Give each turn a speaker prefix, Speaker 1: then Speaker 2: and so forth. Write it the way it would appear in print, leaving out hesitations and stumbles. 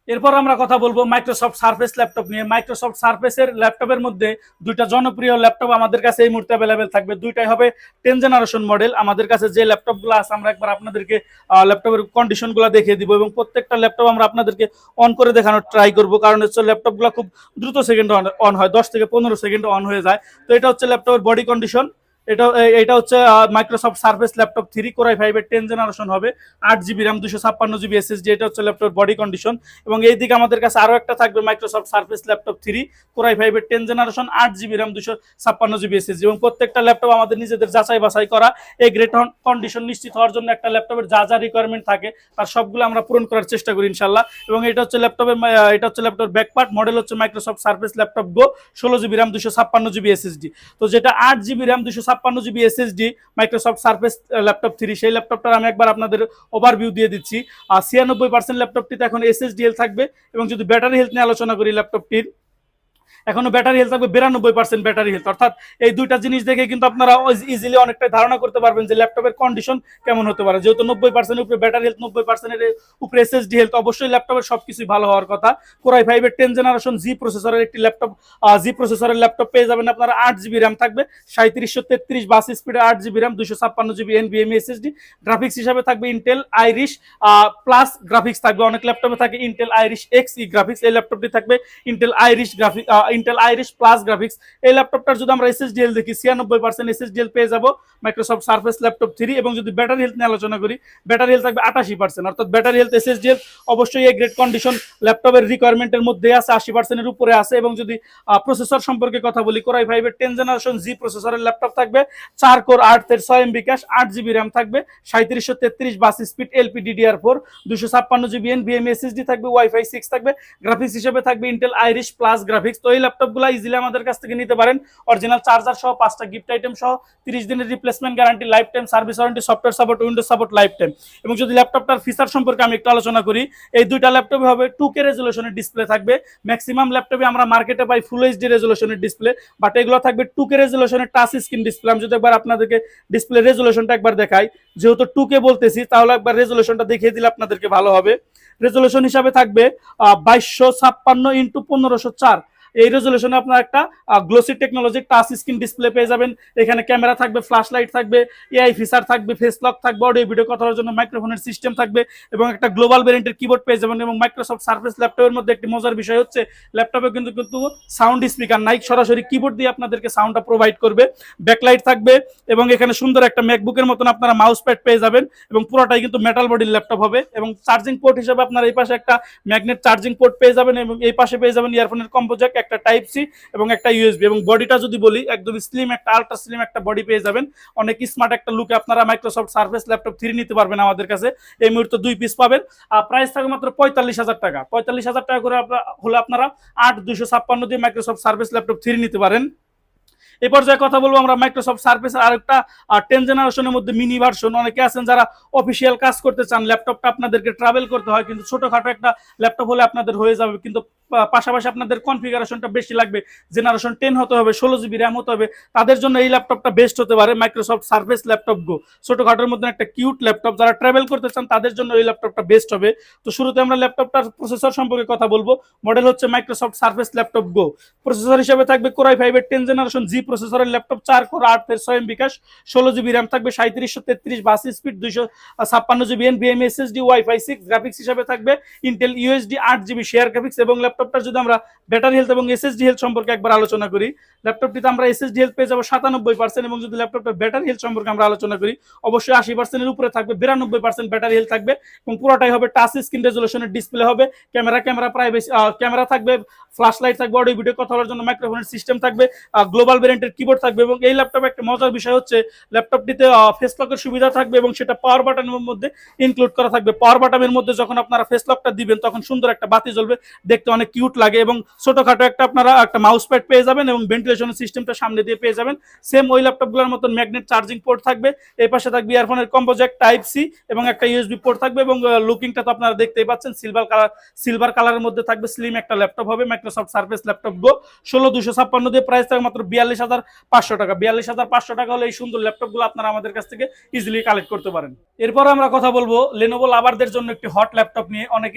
Speaker 1: এরপর আমরা কথা বলবো মাইক্রোসফট সার্ফেস ল্যাপটপ নিয়ে। মাইক্রোসফট সার্ফেসের ল্যাপটপের মধ্যে দুইটা জনপ্রিয় ল্যাপটপ আমাদের কাছে এই মুহূর্তে অ্যাভেলেবেল থাকবে। দুইটাই হবে 10 জেনারেশন মডেল। আমাদের কাছে যে ল্যাপটপগুলো আছে আমরা একবার আপনাদেরকে ল্যাপটপের কন্ডিশনগুলো দেখিয়ে দিব এবং প্রত্যেকটা ল্যাপটপ আমরা আপনাদেরকে অন করে দেখানোর ট্রাই করব, কারণ হচ্ছে ল্যাপটপগুলো খুব দ্রুত সেকেন্ড অন হয়, 10 থেকে 15 সেকেন্ড অন হয়ে যায়। তো এটা হচ্ছে ল্যাপটপের বডি কন্ডিশন। এটা হচ্ছে মাইক্রোসফট সার্ফেস ল্যাপটপ 3 কোরাই 5 এর 10 জেনারেশন হবে, 8 জিবি র্যাম 256 জিবি এসএসডি। এটা হচ্ছে ল্যাপটপের বডি কন্ডিশন। এবং এইদিকে আমাদের কাছে আরো একটা থাকবে মাইক্রোসফট সার্ফেস ল্যাপটপ 3 কোরাই 5 এর 10 generation, 8 GB RAM 256 GB SSD. এবং প্রত্যেকটা ল্যাপটপ আমাদের নিজেদের যাচাই বাছাই করা। এই গ্রেট কন্ডিশন নিশ্চিত হওয়ার জন্য একটা ল্যাপটপের যা যা রিকোয়ারমেন্ট থাকে তার সবগুলো আমরা পূরণ করার চেষ্টা করি ইনশাল্লাহ। এবং এটা হচ্ছে ল্যাপটপের ব্যাকপার্ট মডেল হচ্ছে মাইক্রোসফট সার্ফেস ল্যাপটপ গো, 16 জিবি র্যাম 256 জিবি এসএসডি। তো যেটা 8 GB RAM 256 GB SSD Microsoft surface laptop 3, সেই ল্যাপটপটার আমি একবার আপনাদের ওভারভিউ দিয়ে দিচ্ছি। 96% ল্যাপটপটিতে এখন এসএসডিএল থাকবে। এবং যদি ব্যাটারি হেলথ নিয়ে আলোচনা করি, ল্যাপটপটির এখনো ব্যাটারি হেলথ থাকবে 92% ব্যাটারি হেলথ। অর্থাৎ এই দুইটা জিনিস দেখে কিন্তু আপনারা ইজিলি অনেকটা ধারণা করতে পারবেন যে ল্যাপটপের কন্ডিশন কেমন হতে পারে। যেহেতু 90% উপরে ব্যাটারি হেলথ, 90% উপরে এসএসডি হেলথ, অবশ্যই ল্যাপটপের সবকিছুই ভালো হওয়ার কথা। কোরাই 5 এর 10 জেনারেশন জি প্রসেসরের একটি ল্যাপটপ, জি প্রসেসরের ল্যাপটপ পেয়ে যাবেন আপনারা। 8 জিবি র্যাম থাকবে, 3733 বাস স্পিডে, 8 GB RAM 256 GB NVMe SSD. Graphics হিসাবে থাকবে ইন্টেল আইরিশ প্লাস গ্রাফিক্স থাকবে। অনেক ল্যাপটপে থাকে ইন্টেল আইরিশ এক্স ই গ্রাফিক্স, এই ল্যাপটপটি থাকবে Intel Irish graphics, Intel Irish plus graphics. এই ল্যাপটপটার যদি আমরা এসএসডিএল দেখি 96% এসএসডিএল পেয়ে যাব মাইক্রোসফট সার্ফেস ল্যাপটপ 3। এবং যদি ব্যাটারি হেলথ নিয়ে আলোচনা করি, ব্যাটারি হেলথ থাকবে 88%। অর্থাৎ ব্যাটারি হেলথ এসএসডিএল অবশ্যই এই গ্রেড কন্ডিশন ল্যাপটপের রিকোয়ারমেন্টের মধ্যে আছে, 80% এর উপরে আছে। এবং যদি প্রসেসর সম্পর্কে কথা বলি, কোরাই 5 এর 10 জেনারেশন জি প্রসেসরের ল্যাপটপ থাকবে, 4 কোর 8 এর 6 এমবি ক্যাশ, 8 জিবি র্যাম থাকবে, 3733 bus speed LP DDR4, 256 GB NVMe SSD থাকবে, ওয়াইফাই 6 থাকবে। গ্রাফিক্স হিসেবে থাকবে ইন্টেল আইরিশ প্লাস গ্রাফিক্স। তো এই ল্যাপটপগুলো ইজিলি আমাদের কাছ থেকে নিতে পারেন। অরিজিনাল চার্জার সহ 5টা গিফট আইটেম সহ, 30 দিনের replacement guarantee, life time service warranty, software support, Windows support life time. এবং যদি ল্যাপটপটার ফিচার সম্পর্কে আমি একটু আলোচনা করি, এই দুইটা ল্যাপটপে হবে 2K রেজুলেশনের ডিসপ্লে থাকবে। ম্যাক্সিমাম ল্যাপটপে আমরা মার্কেটে পাই ফুল এইচডি রেজুলেশনের ডিসপ্লে, বাট এগুলো থাকবে 2K রেজুলেশনের টাচ স্ক্রিন ডিসপ্লে। আমি যদি একবার আপনাদেরকে ডিসপ্লে রেজুলেশনটা একবার দেখাই, যেহেতু 2K বলতেছি তাহলে একবার রেজুলেশনটা দেখিয়ে দিলে আপনাদেরকে ভালো হবে। রেজুলেশন হিসাবে থাকবে 2256x1504। এই রেজুলেশনে আপনার একটা glossy technology touch screen display পেয়ে যাবেন। এখানে ক্যামেরা থাকবে, ফ্ল্যাশ লাইট থাকবে, এআই ফিচার থাকবে, ফেস লক থাকবে, অডিও ভিডিও কথা বলার জন্য মাইক্রোফোনের সিস্টেম থাকবে এবং একটা গ্লোবাল ভেরিয়েন্টের কিবোর্ড পেয়ে যাবেন। এবং মাইক্রোসফট সার্ফেস ল্যাপটপের মধ্যে একটি মজার বিষয় হচ্ছে ল্যাপটপে কিন্তু সাউন্ড স্পিকার নাই, সরাসরি কিবোর্ড দিয়ে আপনাদেরকে সাউন্ডটা প্রোভাইড করবে। ব্যাকলাইট থাকবে এবং এখানে সুন্দর একটা ম্যাকবুকের মতন আপনারা মাউস প্যাড পেয়ে যাবেন। এবং পুরোটাই কিন্তু মেটাল বডির ল্যাপটপ হবে। এবং চার্জিং পোর্ট হিসেবে আপনারা এই পাশে একটা ম্যাগনেট চার্জিং পোর্ট পেয়ে যাবেন এবং এই পাশে পেয়ে যাবেন ইয়ারফোনের কম্বো জ্যাক, একটা টাইপ সি এবং একটা ইউএসবি। এবং বডিটা যদি বলি, একদম স্লিম একটা আলট্রা স্লিম একটা বডি পেয়ে যাবেন। অনেক স্মার্ট একটা লুকে আপনারা মাইক্রোসফট সার্ফেস ল্যাপটপ 3 নিতে পারবেন আমাদের কাছে। এই মুহূর্তে 2 পিস পাবেন। প্রাইস থাকবে মাত্র 45,000 টাকা। 45,000 টাকা করে হলে আপনারা 8256 দিয়ে মাইক্রোসফট সার্ফেস ল্যাপটপ 3 নিতে পারেন। এই পর্যায়ে কথা বলবো আমরা মাইক্রোসফট সার্ফেসের আরেকটা 10 জেনারেশনের মধ্যে মিনি ভার্সন। অনেকে আছেন যারা অফিসিয়াল কাজ করতে চান, ল্যাপটপটা আপনাদেরকে ট্রাভেল করতে হয়, কিন্তু ছোটখাটো একটা ল্যাপটপ হলে আপনাদের হয়ে যাবে, কিন্তু পাশাপাশি আপনাদের কনফিগারেশনটা বেশি লাগবে, জেনারেশন 10 হতে হবে, 16 জিবি র্যাম হতে হবে। তাদের জন্য এই ল্যাপটপটা বেস্ট হতে পারে মাইক্রোসফট সার্ফেস ল্যাপটপ গো। ছোটখাটোর মধ্যে একটা কিউট ল্যাপটপ, যারা ট্রাভেল করতে চান তাদের জন্য এই ল্যাপটপটা বেস্ট হবে। তো শুরুতে আমরা ল্যাপটপটার প্রসেসর সম্পর্কে কথা বলবো। মডেল হচ্ছে মাইক্রোসফট সার্ফেস ল্যাপটপ গো। প্রসেসর হিসেবে থাকবে কোরাই 5 এর 10 জেনারেশন জি প্রসেসরের ল্যাপটপ, 4 কোর 8 এর 6 এমবি ক্যাশ, 16 জিবি র্যাম থাকবে, 3733 bus speed, 256 GB NVMe SSD, wifi 6। Graphics হিসেবে থাকবে Intel USD 8 GB share graphics. এবং ল্যাপটপটার যদি আমরা ব্যাটারি হেলথ এবং এসএসডি হেলথ সম্পর্কে একবার আলোচনা করি, ল্যাপটপটিতে আমরা এসএসডি হেলথ পেয়ে যাবো 97%। এবং যদি ল্যাপটপের ব্যাটারি হেলথ সম্পর্কে আমরা আলোচনা করি, অবশ্যই 80% এর উপরে থাকবে, 92% ব্যাটারি হেলথ থাকবে। এবং পুরোটাই হবে টাচ স্ক্রিন রেজুলেশনের ডিসপ্লে হবে। ক্যামেরা প্রাইভেসি ক্যামেরা থাকবে, ফ্ল্যাশ লাইট থাকবে, অডিও ভিডিও কথা বলার জন্য মাইক্রোফোনের সিস্টেম থাকবে, গ্লোবাল ভেরিয়েন্টের কিবোর্ড থাকবে। এবং এই ল্যাপটপে একটা মজার বিষয় হচ্ছে ল্যাপটপটিতে ফেস লকের সুবিধা থাকবে এবং সেটা পাওয়ার বাটনের মধ্যে ইনক্লুড করা থাকবে। পাওয়ার বাটনের মধ্যে যখন আপনারা ফেস লকটা দিবেন তখন সুন্দর একটা বাতি জ্বলবে, দেখতে অনেক কিউট লাগে। এবং ছোটখাটো আপনারা একটা মাউস প্যাড পেয়ে যাবেন এবং ভেন্টিলেশনের সিস্টেমটা সামনে দিয়ে পেয়ে যাবেন। সেম ওই ল্যাপটপগুলোর মতন ম্যাগনেট চার্জিং পোর্ট থাকবে। এই পাশে থাকবে ইয়ারফোনের কম্বো জ্যাক, টাইপ সি এবং একটা ইউএসবি পোর্ট থাকবে। এবং লুকিংটা তো আপনারা দেখতেই পাচ্ছেন, সিলভার কালারের মধ্যে থাকবে। স্লিম একটা ল্যাপটপ হবে মাইক্রোসফট সার্ফেস ল্যাপটপ গো। 16256 দিয়ে প্রাইস থাকবে মাত্র 42,500 টাকা। 42,500 টাকা হলে এই সুন্দর ল্যাপটপগুলো আপনারা আমাদের কাছ থেকে ইজিলি কালেক্ট করতে পারেন। এরপর আমরা কথা বলবো লেনোভো লাভারদের জন্য একটি হট ল্যাপটপ নিয়ে। অনেকে